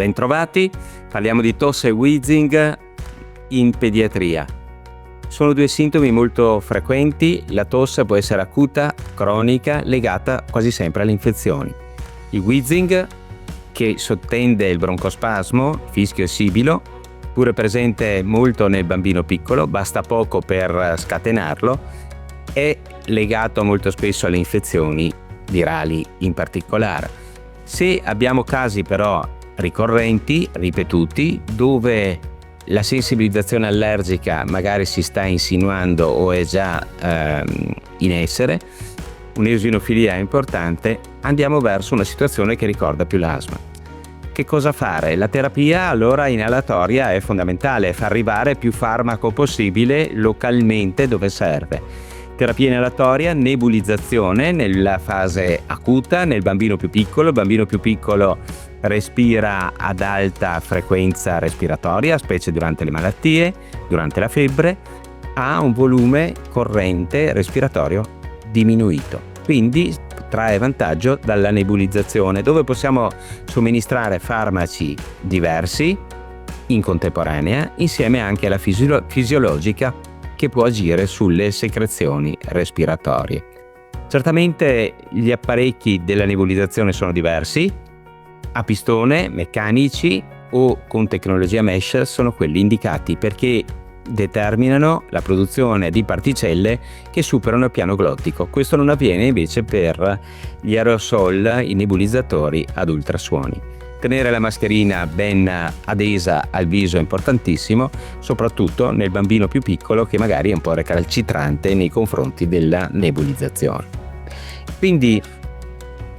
Bentrovati, parliamo di tosse e wheezing in pediatria. Sono due sintomi molto frequenti, la tosse può essere acuta, cronica, legata quasi sempre alle infezioni. Il wheezing, che sottende il broncospasmo, fischio e sibilo, pure presente molto nel bambino piccolo, basta poco per scatenarlo, è legato molto spesso alle infezioni virali in particolare. Se abbiamo casi però ricorrenti, ripetuti, dove la sensibilizzazione allergica magari si sta insinuando o è già in essere, un'eosinofilia importante, andiamo verso una situazione che ricorda più l'asma. Che cosa fare? La terapia allora inalatoria è fondamentale, fa arrivare più farmaco possibile localmente dove serve. Terapia inalatoria, nebulizzazione nella fase acuta, nel bambino più piccolo. Il bambino più piccolo respira ad alta frequenza respiratoria, specie durante le malattie, durante la febbre, ha un volume corrente respiratorio diminuito. Quindi trae vantaggio dalla nebulizzazione, dove possiamo somministrare farmaci diversi in contemporanea, insieme anche alla fisiologica che può agire sulle secrezioni respiratorie. Certamente gli apparecchi della nebulizzazione sono diversi, a pistone, meccanici o con tecnologia mesh sono quelli indicati perché determinano la produzione di particelle che superano il piano glottico. Questo non avviene invece per gli aerosol, i nebulizzatori ad ultrasuoni. Tenere la mascherina ben adesa al viso è importantissimo, soprattutto nel bambino più piccolo che magari è un po' recalcitrante nei confronti della nebulizzazione. Quindi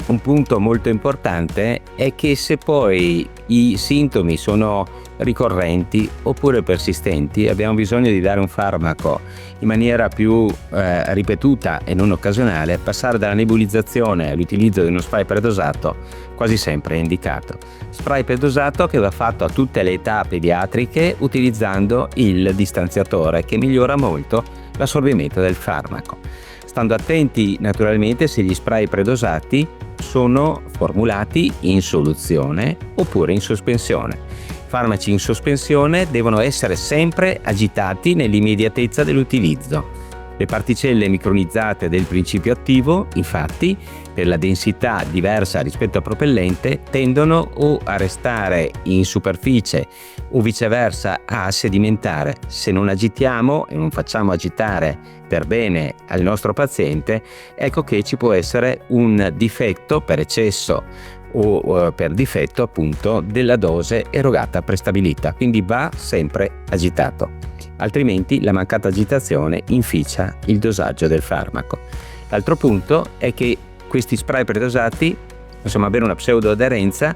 un punto molto importante è che se poi i sintomi sono ricorrenti oppure persistenti, abbiamo bisogno di dare un farmaco in maniera più ripetuta e non occasionale. Passare dalla nebulizzazione all'utilizzo di uno spray predosato quasi sempre è indicato. Spray predosato che va fatto a tutte le età pediatriche utilizzando il distanziatore, che migliora molto l'assorbimento del farmaco. Stando attenti naturalmente se gli spray predosati sono formulati in soluzione oppure in sospensione. Farmaci in sospensione devono essere sempre agitati nell'immediatezza dell'utilizzo. Le particelle micronizzate del principio attivo, infatti, per la densità diversa rispetto al propellente, tendono o a restare in superficie o viceversa a sedimentare. Se non agitiamo e non facciamo agitare per bene al nostro paziente, ecco che ci può essere un difetto per eccesso o per difetto appunto della dose erogata prestabilita, quindi va sempre agitato, altrimenti la mancata agitazione inficia il dosaggio del farmaco. L'altro punto è che questi spray predosati possono avere una pseudoaderenza,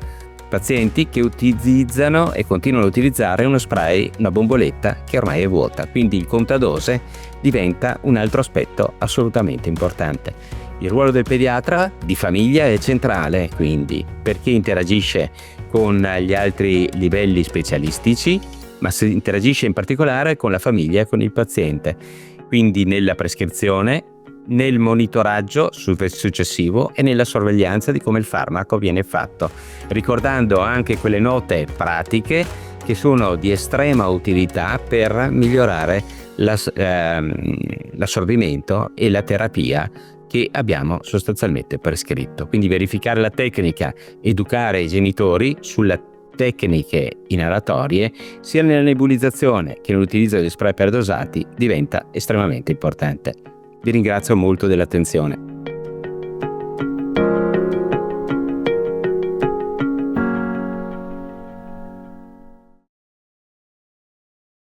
pazienti che utilizzano e continuano a utilizzare uno spray, una bomboletta che ormai è vuota, quindi il contadose diventa un altro aspetto assolutamente importante. Il ruolo del pediatra di famiglia è centrale, quindi, perché interagisce con gli altri livelli specialistici, ma si interagisce in particolare con la famiglia e con il paziente, quindi nella prescrizione, nel monitoraggio successivo e nella sorveglianza di come il farmaco viene fatto, ricordando anche quelle note pratiche che sono di estrema utilità per migliorare l'assorbimento e la terapia che abbiamo sostanzialmente prescritto. Quindi verificare la tecnica, educare i genitori sulle tecniche inalatorie sia nella nebulizzazione che nell'utilizzo degli spray predosati diventa estremamente importante. Vi ringrazio molto dell'attenzione.